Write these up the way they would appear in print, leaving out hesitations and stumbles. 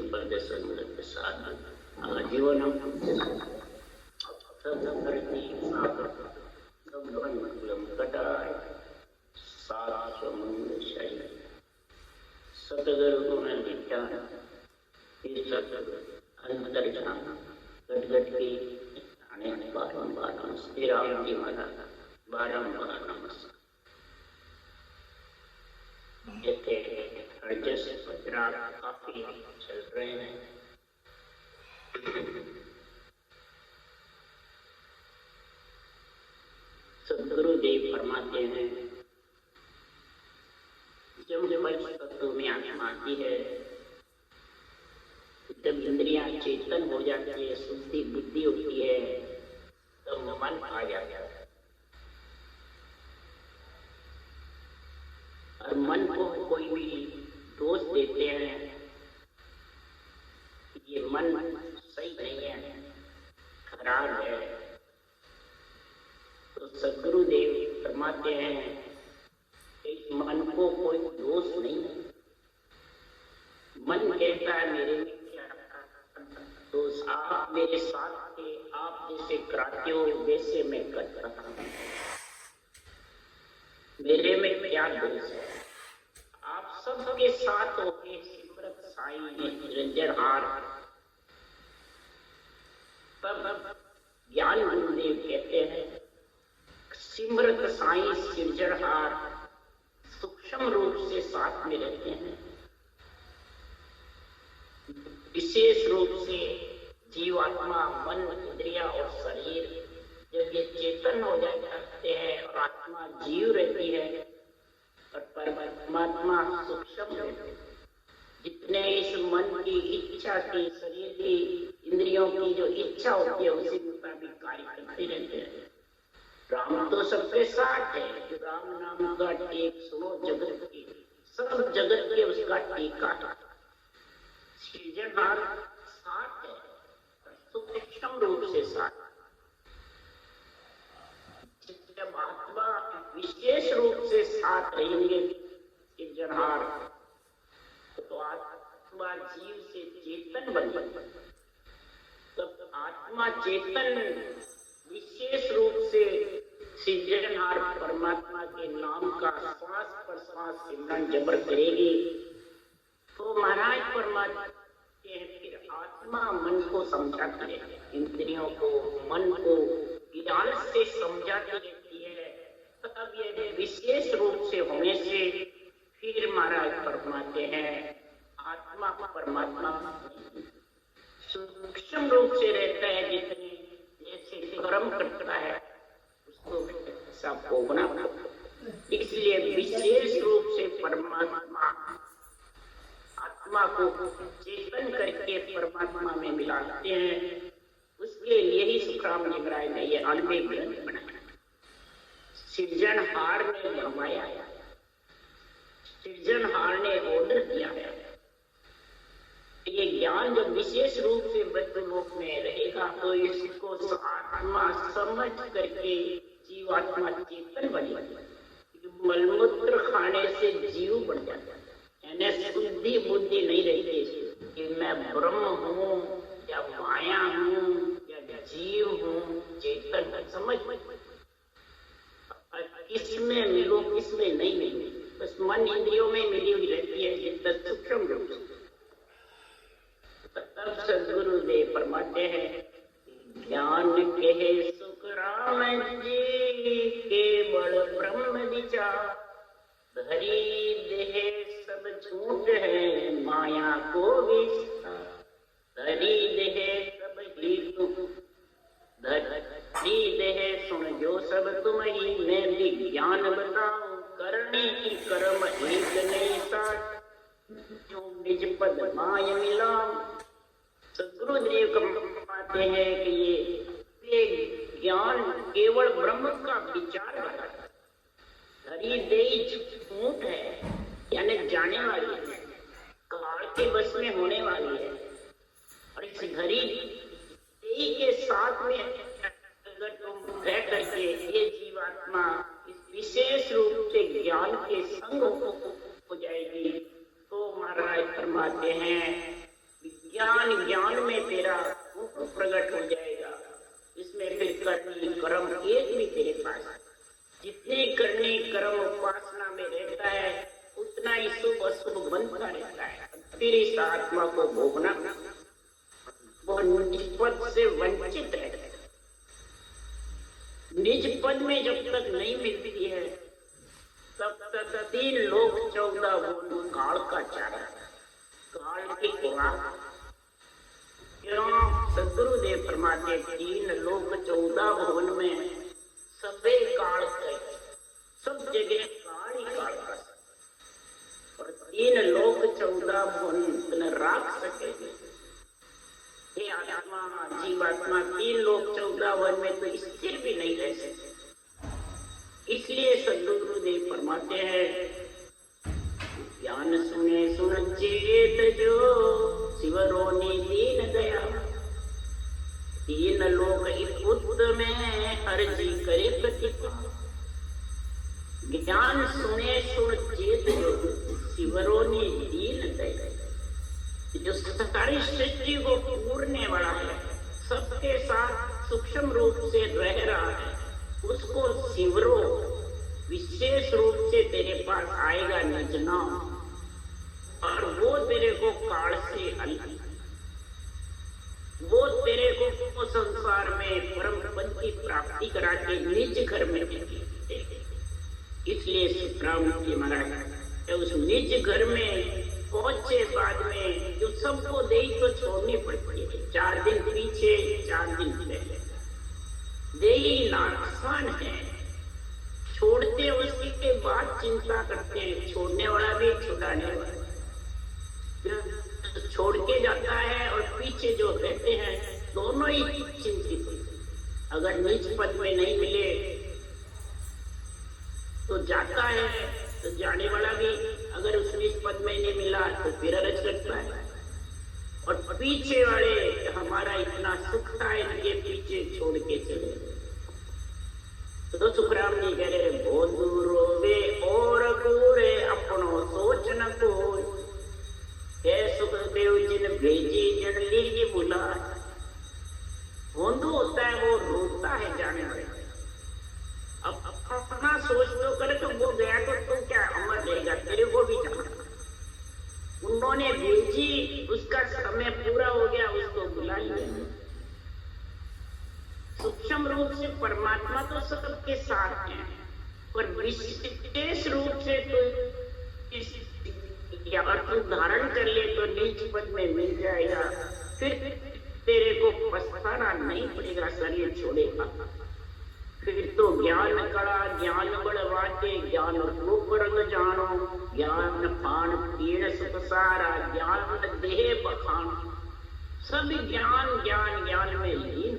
प्रदर्शन के साथ जीवन सतगुरु ने लिखा अंतर्जान गट की बारंबार नमस्ते राम जी महाराज बारंबार नमस्कार काफी चल रहे हैं। सदगुरुदेव फरमाते हैं जब तत्व में आत्मा आती है, जब इंद्रियां चेतन हो जाती है, शुद्धि बुद्धि होती है, तब मन आ जाता है और मन को कोई भी दोष देते हैं, ये मन सही नहीं है, खराब है, तो सदगुरुदेव फरमाते हैं इस मन को कोई दोष नहीं है। मन कहता है मेरे में क्या दोष, आप मेरे साथ थे, आप जैसे कराते हो वैसे मैं करता हूँ, मेरे में क्या दोष है। आप सबके साथ होके सिमरत साई निरंजनहार, तब ज्ञान गुरुदेव कहते हैं सिमरत साई सिरजनहार सूक्ष्म रूप से साथ में रहते हैं। विशेष रूप से जीवात्मा, मन, इंद्रिया और शरीर जब ये चेतन हो जाते हैं और आत्मा जीव रहती है और परमात्मा सूक्ष्म रहते हैं, जितने इस मन की इच्छा की, शरीर की, इंद्रियों की जो इच्छा होती है उसी मुताबिक कार्य करते रहते हैं। राम तो सबके साथ है, जो राम नाम का टेक सुनो जगत की, सब जगत के उसका टीका है, सृजनहार साथ है, सूक्ष्म रूप से साथ। जब आत्मा विशेष रूप से साथ रहेंगे सृजनहार, तो आत्मा जीव से चेतन बन जाती, तब आत्मा चेतन विशेष रूप से सृजनहार परमात्मा के नाम का श्वास पर श्वास सिमरन जबर करेगी, तो महाराज परमात्मा के फिर आत्मा मन को समझाती है, इंद्रियों को, मन को ज्ञान से समझाती रहती है। तब ये विशेष रूप से होने से फिर महाराज फरमाते हैं आत्मा परमात्मा सूक्ष्म रूप से रहता है, जितने जैसे कर्म करता है उसको ऐसा भोगना पड़ता, इसलिए विशेष रूप से परमात्मा आत्मा को चेतन करके परमात्मा में मिलाते हैं। उसके लिए ही सुखराम निगराय ने ये अन्वय ग्रंथ बनाया, सृजनहार ने फरमाया, सृजनहार ने ऑर्डर दिया है। ये ज्ञान जब विशेष रूप से ब्रह्मलोक में रहेगा तो इसको आत्मा समझ करके जीवात्मा चेतन बनेगी। मलमूत्र खाने से जीव बन जाता है, यानी शुद्धि बुद्धि नहीं रहती कि मैं ब्रह्म हूँ या माया हूँ या जीव हूँ, चेतन समझ किसमें मिलो किसमें नहीं मिलो, बस मन इंद्रियों में मिली हुई रहती है जितना सूक्ष्म रूप से। तब सदगुरुदेव फरमाते हैं ज्ञान कहे सुखराम जी केवल ब्रह्म विचार, धरी देह सब झूठ है माया को विस्तार, धरी देह सब ही तुम, धरी देह सुन जो सब तुम ही, मैं भी ज्ञान बताऊं करने की कर्म एक नहीं साथ, जो निज पद माय मिला। सदगुरुदेव कहते हैं कि ये ज्ञान केवल ब्रह्म का विचार है, धरी देई झूठ है, यानी जाने वाली है, काल के बस में होने वाली है। और इस धरी देई के साथ में अगर तुम रह करके ये जीवात्मा इस विशेष रूप से ज्ञान के संग हो जाएगी, तो महाराज फरमाते हैं इस आत्मा को भोगना, वो निज पद से वंचित है। निज पद में जब तक नहीं मिलती है तब तक 3 लोक 14 भुवन काल का चारा, काल की खुराक। क्यों? सदगुरुदेव फरमाते 3 लोक 14 भुवन में सबे काल है, सब जगह काल ही काल का, और 3 लोक 14 भुवन राख सके। ये आत्मा जीवात्मा 3 लोक 14 भुवन में तो स्थिर भी नहीं रह सकते। इसलिए सदगुरुदेव फरमाते हैं, ज्ञान सुने सुन चेत जो शिवरोनी दीन दया, 3 लोक इपुत में अर्जी करे प्रतिपा। ज्ञान सुने सुन चेत जो शिवरोनी दीन दया, जो सारी सृष्टि को पूरने वाला है, सबके साथ सूक्ष्म रूप से रह रहा है, उसको शिवरो विशेष रूप से तेरे पास आएगा निजना, और वो तेरे को काल से अलग, वो तेरे को संसार में परम पद की प्राप्ति करा के निज घर में भेजेगा। इसलिए सुखराम जी महाराज उस निज घर में पहुंचे बाद में जो सबको दे तो छोड़नी पड़ती है। 4 दिन पीछे 4 दिन पहले देही नासान है, छोड़ते उसकी के बाद चिंता करते हैं, छोड़ने वाला भी छुड़ाने वाला, छोड़ के जाता है और पीछे जो रहते हैं दोनों ही चिंतित हैं। अगर निज पद में नहीं मिले तो जाता है, तो जाने वाला भी अगर उस निज पद में नहीं मिला तो फिर अरज करता है, और पीछे वाले हमारा इतना सुख था इनके पीछे छोड़ के चले। तो सुखराम जी कह रहे बहुत दूर रोवे और पूरे अपनो सोच न कोई, हे सुखदेव जिन भेजी जन लीजी बुला। होंदू होता है वो रोता है जाने वाला, अब अपना सोच तो करे तो वो गया तो तू क्या अमर रहेगा, तेरे को भी जाना। उन्होंने भेजी, उसका समय पूरा हो गया, उसको बुला लिया। सूक्ष्म रूप से परमात्मा तो सबके साथ है, पर विशेष रूप से तो अगर तू धारण कर ले तो निज पद में मिल जाएगा, फिर तेरे को पछताना नहीं पड़ेगा, शरीर छोड़ेगा। फिर तो ज्ञान कड़ा ज्ञान बढ़वाते, ज्ञान रूप रंग जानो, ज्ञान पान पीण सुख सारा, ज्ञान देह बखान। सब ज्ञान ज्ञान ज्ञान में लीन,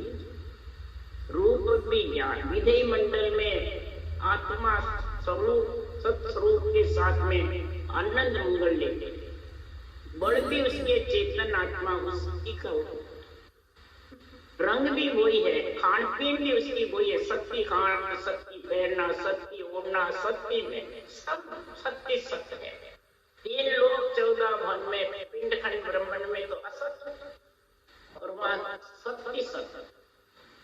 रूप भी ज्ञान। विधेय मंडल में आत्मा स्वरूप सत्स्वरूप के साथ में आनंद मंगल लेते, बड़ भी उसके चेतन आत्मा उसकी का रंग भी वही है, खान पीन भी उसकी वही है। सत्य खाना, सत्य पहनना, सत्य ओढ़ना, सत्य में सब सत्य सत्य है। 3 लोक 14 भवन में पिंड खंड ब्रह्मांड में तो असत्य और वहां सत्य सत्य।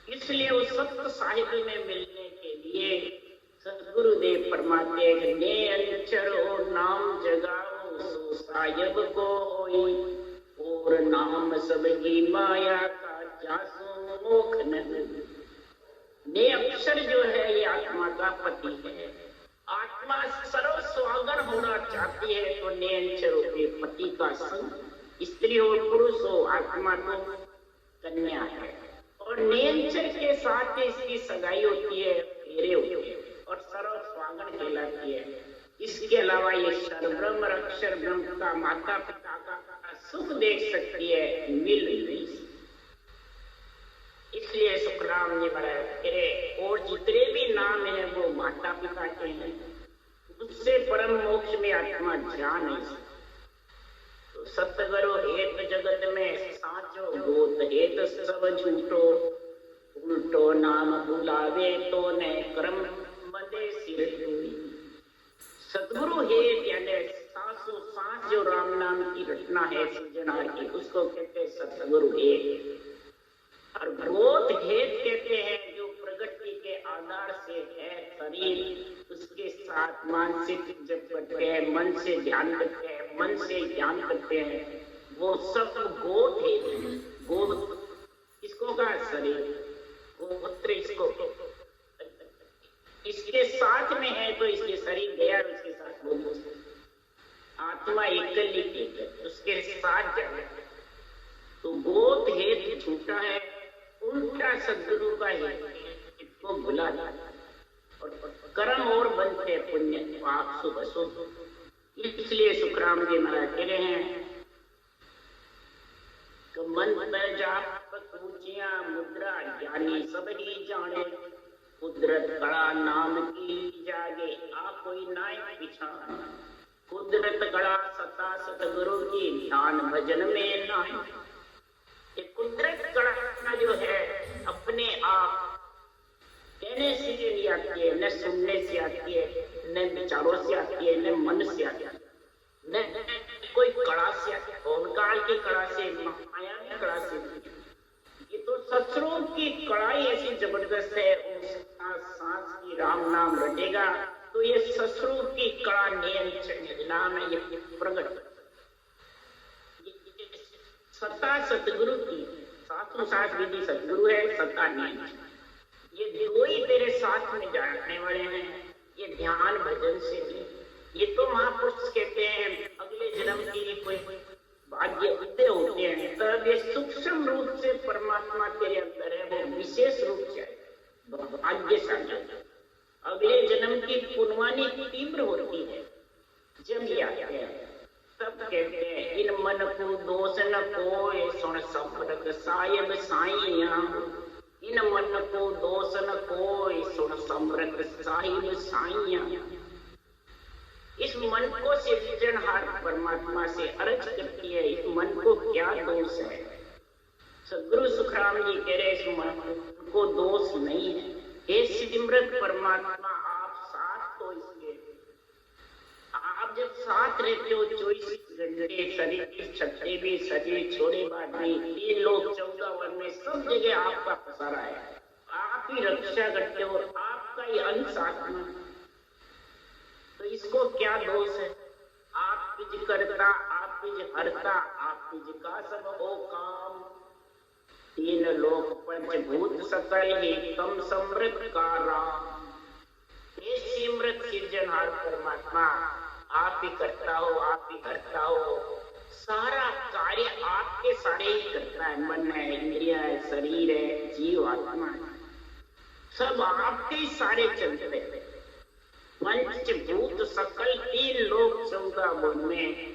इसलिए उस सत्य साहित्य में मिलने के लिए सदगुरुदेव फरमाते हैं, ने अंचरो नाम जगाओ सो साहिब कोई, और नाम सबकी माया का जासो मोख नहीं। ने अक्षर जो है ये आत्मा का पति है। आत्मा सर्व स्वागन होना चाहती है तो ने अंचरों के पति का संग, स्त्री हो पुरुष हो, आत्मा तो कन्या है, और नेंचर के साथ इसकी सगाई होती है, फेरे होते हैं और सर्व स्वागन कहलाती है। इसके अलावा ये सर्वब्रह्म अक्षर ब्रह्म का माता पिता का सुख देख सकती है, मिल नहीं। इसलिए सुखराम जी महाराज और जितने भी नाम है वो माता पिता के हैं, उससे परम मोक्ष में आत्मा जा नहीं सकती। तो सतगुरु हेत जगत में साचो गोत हेत सब झूठो, उल्टो नाम बुलावे तो ने कर्म बंदे सिर हुई। सतगुरु हेत यानी सासु सांस जो राम नाम की रचना है सृजना की, उसको कहते हैं सतगुरु हेत। और गोत हेत कहते हैं जो प्रगति के आधार से है शरीर, उसके साथ मानसिक जब करते हैं, मन से ध्यान करते हैं, मन से ज्ञान करते हैं, वो सब गोद है। गोद इसको कहा शरीर, गोत्र इसको इसके साथ में है तो इसके शरीर गया, उसके साथ वो आत्मा एकल ही उसके साथ जाना। तो गोद हेतु झूठा है, उल्टा सदगुरु का है इसको भुला और कर्म और बनते पुण्य पाप शुभ शुभ। इसलिए सुखराम जी महाराज कह रहे हैं मन में जाप ऊंचिया मुद्रा ज्ञानी सब ही जाने, कुदरत कड़ा नाम की जागे आ कोई नाय पिछाड़। कुदरत कड़ा सता सतगुरु की ध्यान भजन में नाय। ये कुदरत कड़ा जो है अपने आप कहने से नहीं आती है, न सुनने से आती है, न विचारों से आती है, न मन से आती है, न कोई कड़ा से आती है, काल की कड़ा से, माया की कड़ा से। ये तो सत्सरूप की कड़ाई ऐसी जबरदस्त है, उसका सांस की राम नाम रटेगा तो ये सत्सरूप की कड़ा नाम है, ये प्रकट सत्ता सतगुरु की। सातों सात विधि सतगुरु है, सत्ता नियम, ये दो ही तेरे साथ में जाने वाले हैं। ये ध्यान भजन से भी, ये तो महापुरुष कहते हैं अगले जन्म के लिए कोई भाग्य उदय होते हैं, तब ये सूक्ष्म रूप से परमात्मा तेरे अंदर है, वो विशेष रूप से भाग्यशाली। अगले जन्म की पुनवानी तीव्र होती है जब ये आते हैं, तब कहते हैं इन मन को दोष न कोय सुन संप्रक सायब साइया। इन मन को दोष न कोय सुन संप्रक साहिब साइया। इस मन को सृजनहार परमात्मा से अर्ज करती है, इस मन को क्या दोष है। सदगुरु सुखराम जी कह रहे इस मन को दोष नहीं है। हे सिमरत परमात्मा आप साथ हो, इसके आप जब साथ रहते हो 24 घंटे शरीर छत्ते भी शरीर छोड़े बाद भी 3 लोग 14 वन में सब जगह आपका पसारा है, आप ही रक्षा करते हो, आपका ही अंश आत्मा। तो इसको क्या दोष है। आप पिज करता, आप पिज हरता, आप पिज का सब हो काम। 3 लोक पंचभूत सकल ही तम समृत का राम। हे सिमरत सृजनहार परमात्मा आप ही करता हो, आप ही करता हो, सारा कार्य आपके सारे ही करता है। मन है, इंद्रिया है, शरीर है, जीव आत्मा है, सब आपके ही सारे चलते हैं। पंचभूत सकल 3 लोक 14 वन में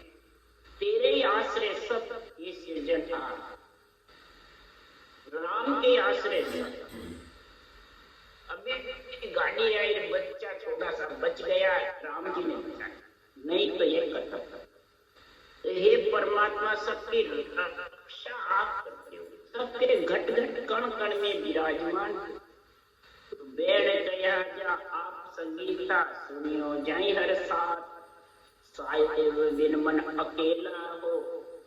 तेरे ही आश्रय सब ये सृजनहार राम के आश्रय से। अभी गाड़ी आई, बच्चा छोटा सा बच गया, राम जी ने बचाया, नहीं तो ये करता था। तो हे परमात्मा सबकी रक्षा आप करते हो, सबके घट घट कण कण में विराजमान। बैठ गया जा आप संगीता सुनियो जाई हर साथ। साहिब बिन मन अकेला हो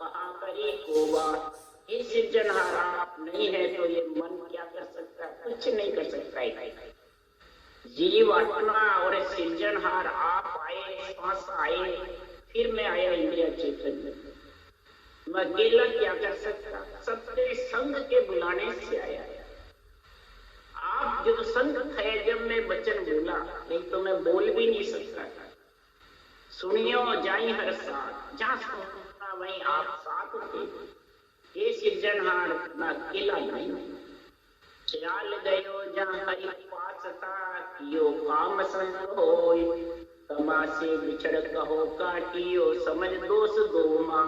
कहा करी को बात। इस सृजनहार आप नहीं है तो ये मन क्या कर सकता है, कुछ नहीं कर सकता है। जीव आत्मा और सृजनहार आप आए, श्वास आए, फिर मैं आया इंद्रिया चेतन में, मैं अकेला क्या कर सकता, सबके संग के बुलाने से आया। आप जो संग थे जब मैं वचन बोला, नहीं तो मैं बोल भी नहीं सकता था। सुनियो जाई हर साथ, जहाँ सुनना वहीं आप साथ थे। ये सृजनहार ना अकेला नहीं। चल गयो जहाँ हरि पास था, कियो काम संग होय। तमा से बिछड़ कहो काटियो, समझ दोष दो माँ।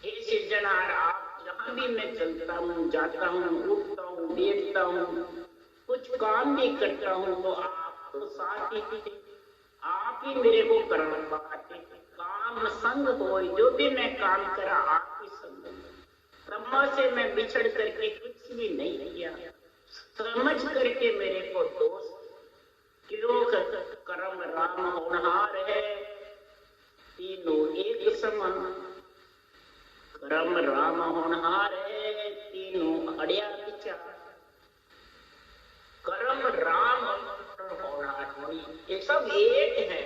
हे सृजनहार आप जहाँ भी मैं चलता हूँ, जाता हूँ, उठता हूँ, बैठता हूँ, कुछ काम भी करता हूँ तो आप तो साथ ही थे, आप ही मेरे को करना पाते। काम संग हो, जो भी मैं काम करा आप ही संग। तमा से मैं बिछड़ करके कुछ भी नहीं किया, समझ करके मेरे को दोष क्यों कर्म राम होनहार है, तीनों एक समान। कर्म राम होनहार है, तीनों अड़िया विचार। कर्म राम होनहार, ये सब एक है,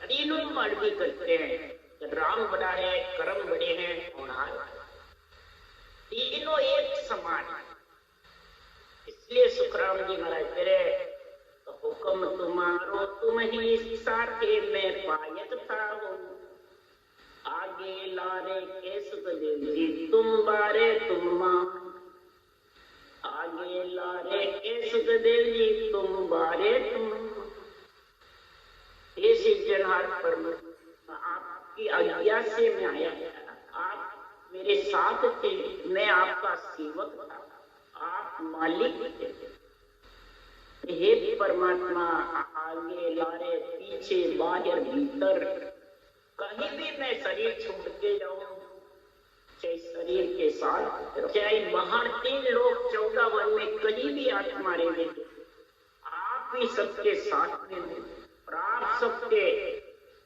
तीनों मर्जी करते हैं। राम बड़ा है, कर्म बड़े हैं, होनहार तीनों एक समान है। इसलिए सुखराम जी महाराज तेरे हुक्म तुम्हारो तुम ही साथे में पायत था हो, आगे लारे के सुखदेव जी तुम बारे तुम मां, आगे लारे के सुखदेव जी तुम बारे तुम। हे सिरजनहार परमात्मा आपकी आज्ञा से मैं आया, आप मेरे साथ थे, मैं आपका सेवक था, आप मालिक थे। हे परमात्मा आगे लारे पीछे बाहर भीतर कहीं भी मैं शरीर छोड़ के जाऊं, चाहे शरीर के साथ, चाहे बाहर 3 लोग 14 वन में कहीं भी आत्मा रहे, आप भी सबके साथ में हो और आप सबके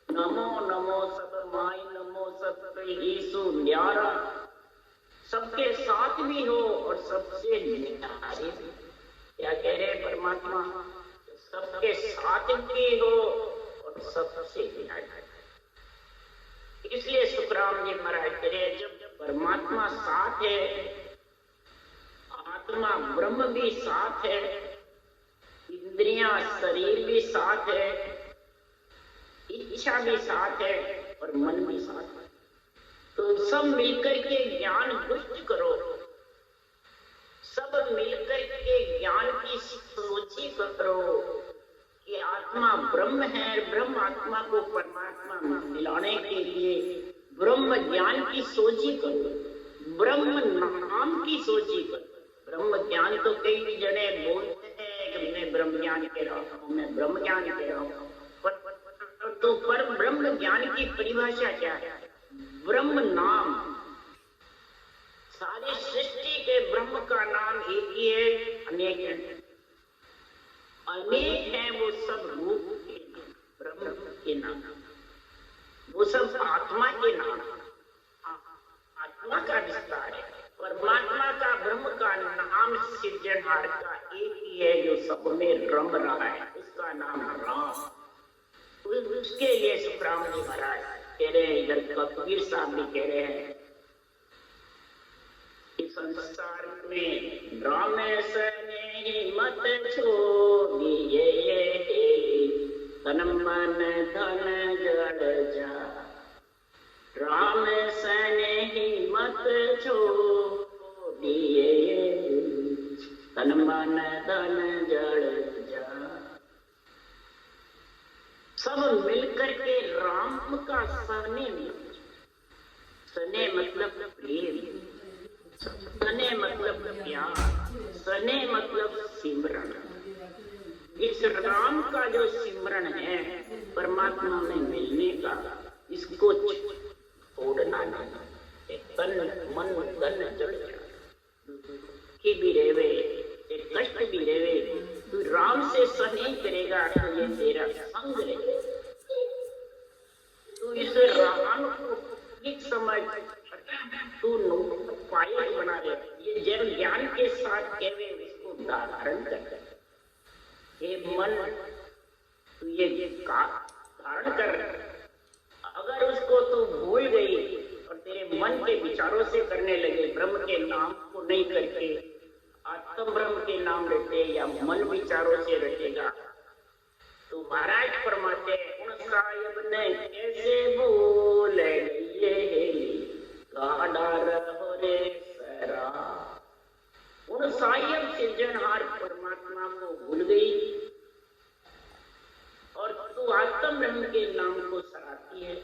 नमो नमो सब माई नमो सब यीशु न्यारा सबके साथ भी हो और सबसे न्यारे भी। क्या कह रहे परमात्मा, सबके साथ भी हो और सबसे न्यारे। इसलिए सुखराम जी महाराज करे जब परमात्मा साथ है, आत्मा ब्रह्म भी साथ है, इंद्रियां शरीर भी साथ है, इच्छा भी साथ है और मन भी साथ है, तो सब मिलकर के ज्ञान दुष्ट करो, सब मिलकर के ज्ञान की सोची करो कि आत्मा ब्रह्म है, ब्रह्म आत्मा को परमात्मा मिलाने के लिए ब्रह्म ज्ञान की सोची करो, ब्रह्म नाम की सोची करो। ब्रह्म ज्ञान तो कई जने बोलते हैं कि मैं ब्रह्म ज्ञान कह रहा हूँ, मैं ब्रह्म ज्ञान कह रहा हूँ, तो पर ब्रह्म ज्ञान की परिभाषा क्या है? ब्रह्म नाम, सारी सृष्टि के ब्रह्म का नाम एक ही है, अनेक है, अनेक है, वो सब रूप के ब्रह्म के नाम, वो सब आत्मा के नाम, आत्मा का विस्तार है। परमात्मा का ब्रह्म का नाम सिरजनहार का एक ही है जो सब में रम रहा है, उसका नाम राम। उसके लिए सुखराम जी महाराज कह रहे हैं, इधर कबीर साहब भी कह रहे हैं कि संसार में राम सने मत छोड़िए, तन मन धन जड़ जा, राम सने ही मत छोड़िए, तन मन धन जड़ जा। सब मिलकर के राम का सने मतलब प्रेम, सने मतलब प्यार, सने मतलब सिमरन। इस राम का जो सिमरन है परमात्मा में मिलने का, इसको छोड़ना नहीं। तन मन धन जड़ की भी रेवे, एक कष्ट भी रेवे, तू राम से सने करेगा तो ये तेरा संग रहेगा। तू इस राम को ठीक समझ, तू पायक बना दे। ये जब ज्ञान के साथ कहवे इसको धारण कर, हे मन तू ये धारण कर। अगर उसको तू भूल गई और तेरे मन के विचारों से करने लगे, ब्रह्म के नाम को नहीं करके आत्म ब्रह्म के नाम रटे या मन विचारों से रटेगा, तो महाराज फरमाते उन साहिब ने कैसे भूल गाड़ा रहो रे सरा। उन साहिब सिरजनहार परमात्मा को भूल गई और तू आत्म ब्रह्म के नाम को सराहती है,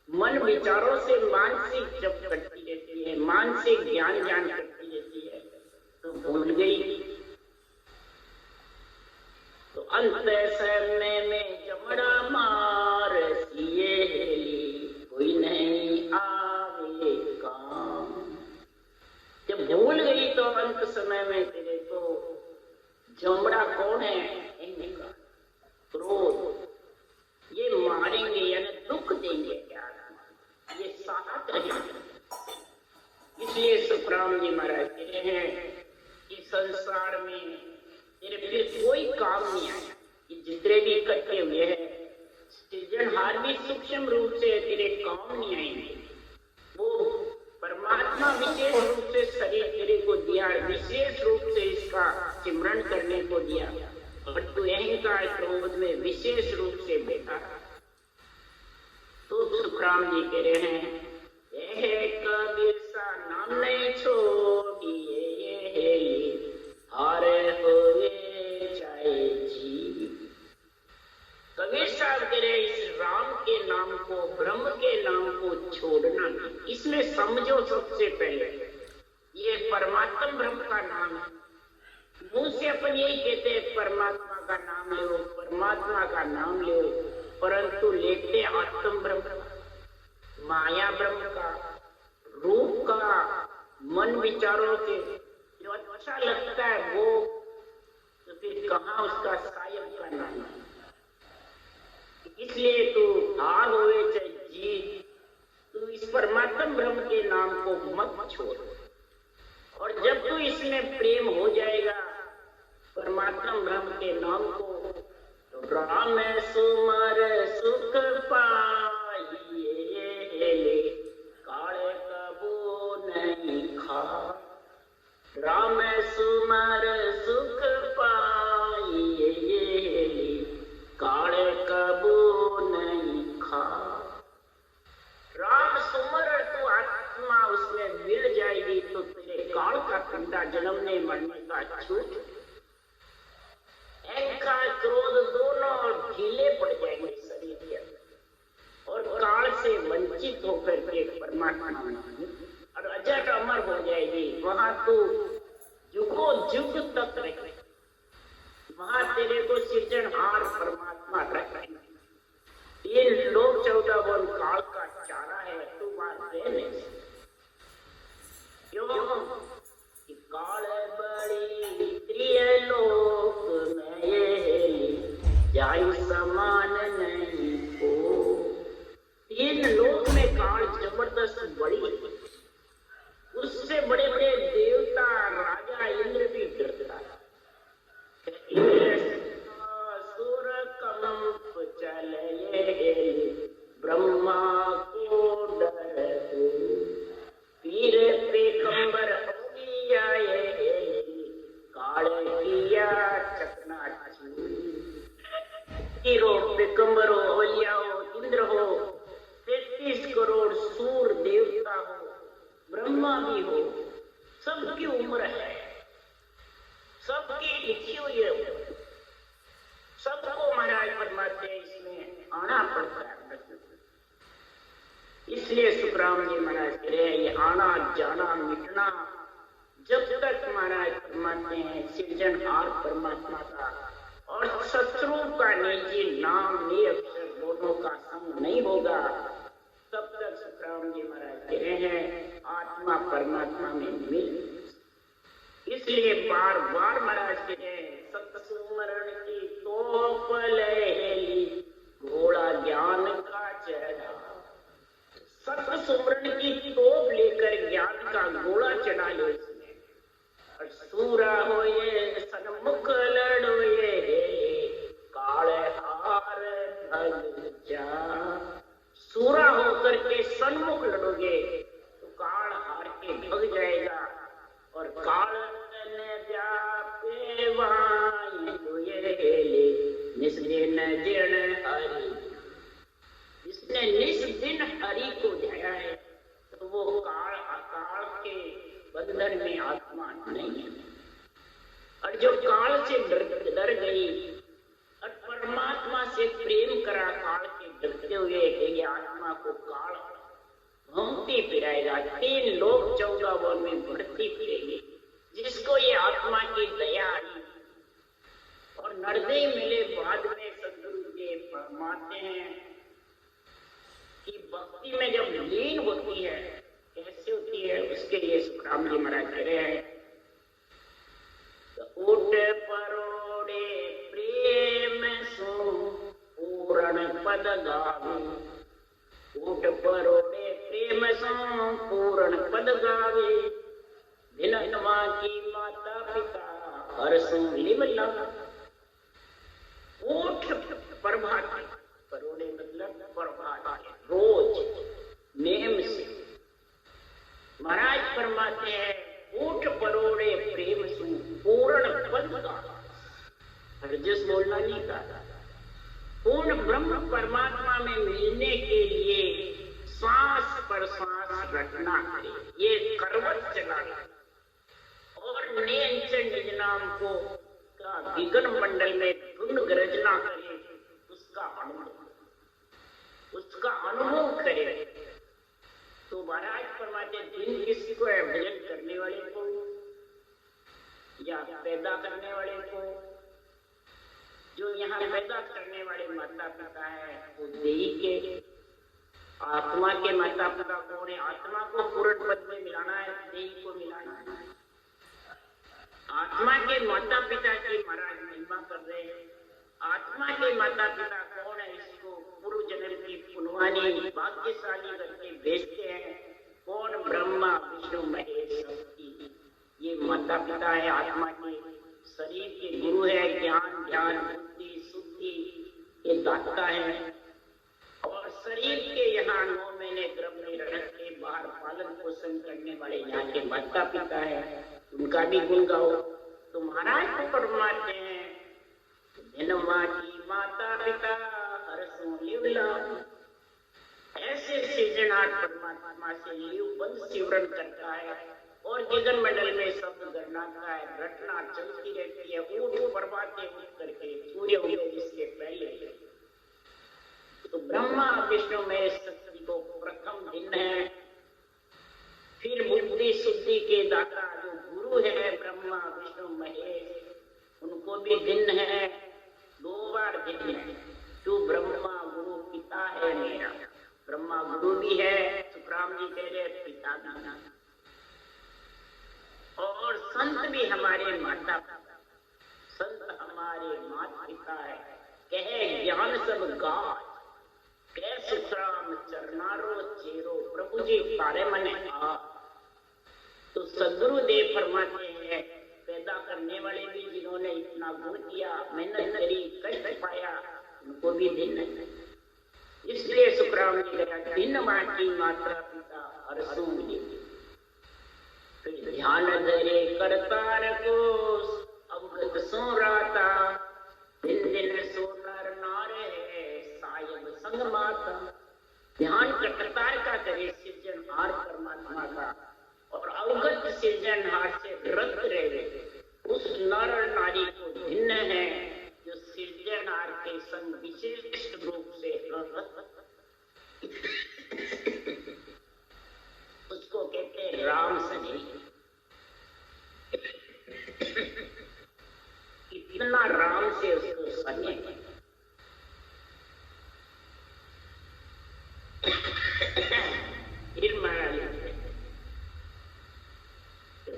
मन विचारों से मानसिक जप करती रहती है, मानसिक ज्ञान करती रहती है, तो भूल गई। तो अंत समय में जमड़ा मार सिए, कोई नहीं आवे काम। जब भूल गई तो अंत समय में तेरे को जमड़ा कौन है? इनका क्रोध, ये मारेंगे यानी दुख देंगे क्या, ये साथ रहेंगे। इसलिए सुखराम जी महाराज कहते हैं कि संसार में तेरे फिर कोई काम नहीं आया। ये जितने भी इकट्ठे हुए हैं सृजनहार भी सूक्ष्म रूप से तेरे काम नहीं आएंगे। वो परमात्मा विशेष रूप से शरीर तेरे को दिया, विशेष रूप से इसका सिमरन करने को दिया, और तू अहंकार क्रोध में विशेष रूप से बैठा। तो सुखराम जी कह रहे हैं, यह कबीर सा नाम नहीं छोड़िए, हारे हुए चाहे जी। कबीर साहब कह रहे इस राम के नाम को, ब्रह्म के नाम को छोड़ना नहीं। इसमें समझो सबसे पहले ये परमात्मा ब्रह्म का नाम है। मुंह से अपन यही कहते हैं परमात्मा का नाम लो, परमात्मा का नाम लो, परंतु लेते आत्म ब्रह्म, माया ब्रह्म का, रूप का, मन विचारों के जो अच्छा लगता है वो, तो फिर कहाँ उसका सायब का नाम है। इसलिए तू हार होए चाहे जीत, तू इस परमात्मा ब्रह्म के नाम को मत छोड़। और जब तू इसमें प्रेम हो जाएगा परमात्मा ब्रह्म के नाम को, तो राम सुमर सुख पाइए, काले कबू नहीं खा। राम सुमर सुख पाइए, काले कबू नहीं खा। राम सुमर तू आत्मा उसमें मिल जाएगी तो तेरे काल का कंडा जन्मने मरने का छूट, अहंकार क्रोध दोनों ढीले पड़ जाएंगे शरीर के अंदर, और काल से वंचित होकर के परमात्मा और अजर अमर हो जाएगी। वहां तू जुगो जुग तक रहे, वहां तेरे को सृजनहार परमात्मा रखे। ये लोक 14 वन काल का चारा है, तू वहां रह नहीं सकता। क्यों? काल बड़ी प्रिय लोक में जाई समान नहीं हो। तीन लोक में काल जबरदस्त बड़ी, उससे बड़े बड़े देवता राजा इंद्र भी डरता है। सुर कंप चले ब्रह्मा को डर, पीर पैगंबर काले किया चकनाचूर। हीरो पैगंबर हो, औलिया हो, इंद्र हो, 33 करोड़ सूर देवता हो, ब्रह्मा भी हो, सबकी उम्र है, सबकी लिखी हुई है, सबको महाराज परमात्मा इसमें आना पड़ता है। इसलिए सुखराम जी महाराज कह रहे हैं ये आना जाना मिटना, जब तक महाराज परमात्मा है सृजनहार परमात्मा का और शत्रु का निजी नाम निरक्षर दोनों का संग नहीं होगा, तब तक सुखराम जी महाराज कह रहे हैं आत्मा परमात्मा में मिल। इसलिए बार बार महाराज कह रहे हैं सत्सुमरण की तोप लहली, घोड़ा ज्ञान का चढ़ा। सत्सुमरण की तोप लेकर ज्ञान का घोड़ा चढ़ा लो इसमें, और सूरा होए सन्मुख लड़ोए, काले हार भग जा। सूरा होकर के सन्मुख लड़ोगे तो काल हार के भग जाएगा, और काल ने व्यापे वाई निस्दिन जिण हरि, जिसने निस दिन हरि को ध्याया है तो वो काल अकाल के बंधन में आत्मा नहीं है। और जो काल से डर गई और परमात्मा से प्रेम करा काल के डरते हुए, ये आत्मा को काल घूमती फिराएगा, 3 लोक 14 वन में बढ़ती फिरेगी। जिसको ये आत्मा की दया आई और नरदय मिले, बाद में सदगुरु जी फरमाते हैं कि भक्ति में जब लीन होती है कैसे होती है, उसके लिए सुखराम जी महाराज कह रहे हैं उठ परोड़े प्रेम सो पूर्ण पद गावे, उठ परोड़े प्रेम सो पूर्ण पद गावे, भिनवा की माता पिता हर्षों लिमला। उठ प्रभात, परोड़े महाराज फरमाते हैं ऊठ परोड़े प्रेम सु पूर्ण पद का, जिस बोलना नहीं था, पूर्ण ब्रह्म परमात्मा में मिलने के लिए श्वास पर श्वास रटना करे, ये करवट चला और निज नाम को का विघ्न मंडल में धुन गरजना करे, उसका अनुभव करे। तो महाराज फरमाते दिन किसको है, भजन करने वाले को या पैदा करने वाले को। जो यहाँ पैदा करने वाले माता पिता है वो देही के, आत्मा के माता पिता कौन है, आत्मा को पूर्ण पद में मिलाना है, देही को मिलाना है। आत्मा के माता पिता की महाराज महिमा कर रहे हैं। आत्मा के माता पिता कौन है, इसको पूर्व जन्म की पुण्यवानी भाग्यशाली करके भेजते हैं। कौन, ब्रह्मा विष्णु महेश शक्ति, ये माता पिता है आत्मा के। शरीर के गुरु है, ज्ञान ध्यान बुद्धि शुद्धि ये दाता है। और शरीर के यहाँ 9 महीने गर्भ में रख के बाहर पालन पोषण करने वाले यहाँ के माता पिता है, उनका भी गुण गाओ। तो महाराज को फरमाते हैं धनवा की माता पिता हरसों लिवला, ऐसे सृजनहार परमात्मा से लिवबंद सिमरन करता है और गगन मंडल में शब्द गणनाता है, घटना चलती रहती है। ऊट बर्बादे उठ करके सूर्य उदय जिसके पहले। तो ब्रह्मा विष्णु महेश शक्ति को प्रथम दिन है। फिर बुद्धि शुद्धि के दाता जो गुरु है ब्रह्मा विष्णु महेश, उनको भी दिन है, 2 बार दिन है। तू ब्रह्मा गुरु पिता है मेरा, ब्रह्मा गुरु भी है, सुखराम जी कह रहे पिता भी, और संत भी हमारे माता पिता, संत हमारे माता पिता है। कहे ज्ञान सब गाज, कह सुखराम चरनारो चेरो, प्रभु जी तारे मने आ। तो सदगुरुदेव फरमाते हैं पैदा करने वाले भी जिन्होंने इतना गुण किया, मेहनत करी, कष्ट पाया, उनको भी दिन है। इसलिए सुखराम जी कहा दिन माटी माता पिता हरसू मिले। फिर ध्यान धरे करतार को अवगत सो राता, दिन दिन सो नर नार है सायब संग माता। ध्यान करतार का करे सृजनहार परमात्मा का, और अवगत सृजनहार से रत रहे उस नर नारी को भिन्न है जो सृजनहार के संग विशिष्ट रूप से उसको कहते हैं राम सने। इतना राम से उसको सने।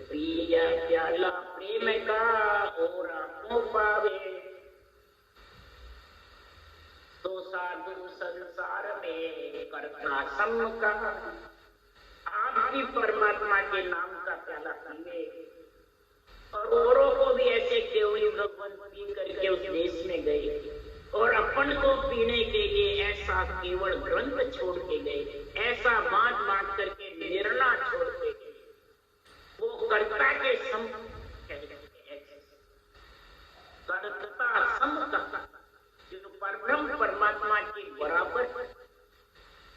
पिया प्याला प्रेम का और आंखों पावे, तो साधु संसार में करता सम का। आप भी परमात्मा के नाम का प्याला पीवे और औरों को भी ऐसे केवली भगवान पी करके उस देश में गए, और अपन को पीने के लिए ऐसा केवल ग्रंथ छोड़ के गए, ऐसा बांट बांट करके निर्णय छोड़ के गए। वो कर्ता के सम कर्ता सम का, जो परब्रह्म परमात्मा के बराबर,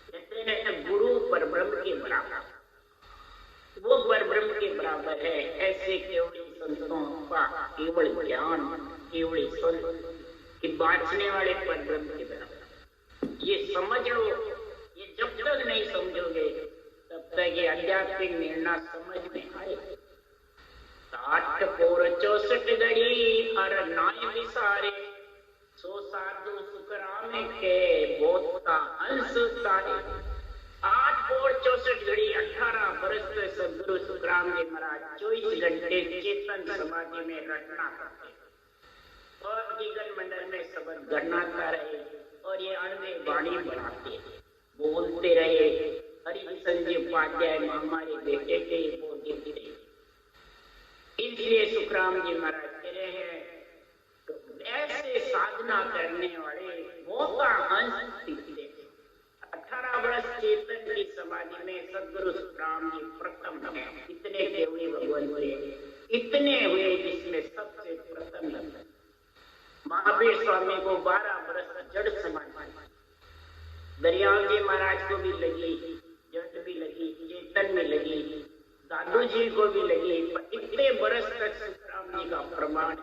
कहते हैं गुरु परब्रह्म के बराबर, वो परब्रह्म के बराबर है। ऐसे केवल संतों का केवल ज्ञान, केवल संत कि बांटने वाले परब्रह्म के बराबर। ये समझ लो, ये जब तक नहीं समझोगे तब तक ये आध्यात्मिक निर्णय समझ में आए। 60 पोर 64 घड़ी हर नाय विसारे, सो साधु सुखराम के बोधता अंश तारे। 8 पोर 64 घड़ी 18 बरस से सदगुरु सुखराम जी महाराज 24 घंटे चेतन समाधि में रटना करते और जीवन मंडल में शब्द गणनाता रहे, और ये अणवे वाणी बनाते बोलते रहे। हरि संजीव उपाध्याय हमारे बेटे थे, बोलते रहे। इसलिए सुखराम जी महाराज कह रहे हैं तो ऐसे साधना करने वाले मौका हंस सीखते। 18 वर्ष चेतन की समाधि में सदगुरु सुखराम जी प्रथम जीवन हुए इतने हुए जिसमें सबसे प्रथम महावीर स्वामी को 12 वर्ष जड़ समाधि, दरियाल जी महाराज को भी लगी, जड़ भी लगी, चेतन में लगी, दादू जी को भी लगी, पर इतने वर्ष तक सुखराम जी का प्रमाण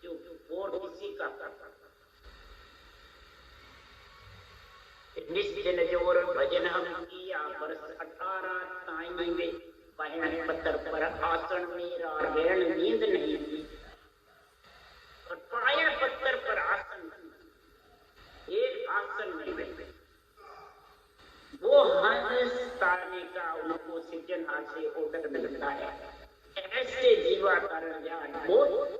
जो और किसी का निश्चल जोर भजन हम किया वर्ष 18 ताई में पहन पत्थर पर आसन मेरा गहन नींद नहीं थी, और पाया पत्थर पर आसन, एक आसन में बैठे वो हंस तारने का उनको सृजनहार से ऑर्डर मिलता है। ऐसे जीवा कारण ज्ञान बहुत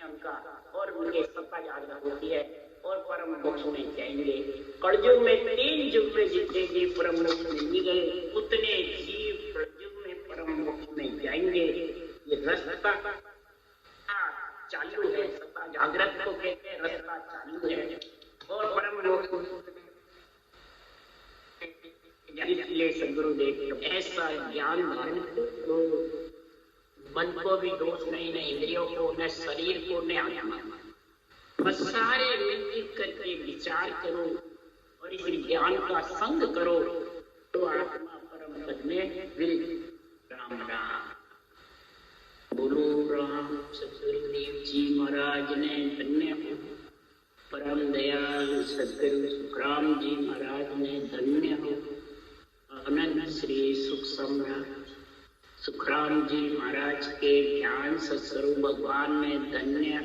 उनका और उनके सत्ता जागृत होती है और परम मोक्ष में जाएंगे। कलयुग में 3 युग में जितने जीव परम मोक्ष में नहीं गए उतने जीव कलयुग में परम मोक्ष में जाएंगे। ये रास्ता चालू है, सत्ता जागृत को कहते हैं, रास्ता चालू है और परम मोक्ष इसलिए सदगुरुदेव ऐसा ज्ञान धारण करो, मन को भी दोष नहीं, न इंद्रियों को, न शरीर को, न आत्मा, बस सारे मिलकर करके विचार करो और इस ज्ञान का संग करो तो आत्मा परम पद में विल। राम राम बोलो राम। सदगुरुदेव जी महाराज ने धन्य हो, परम दयाल सदगुरु सुखराम जी महाराज ने धन्य हो, अनंत श्री सुख सम्राट सुखराम जी महाराज के ज्ञान सत्स्वरूप भगवान ने धन्य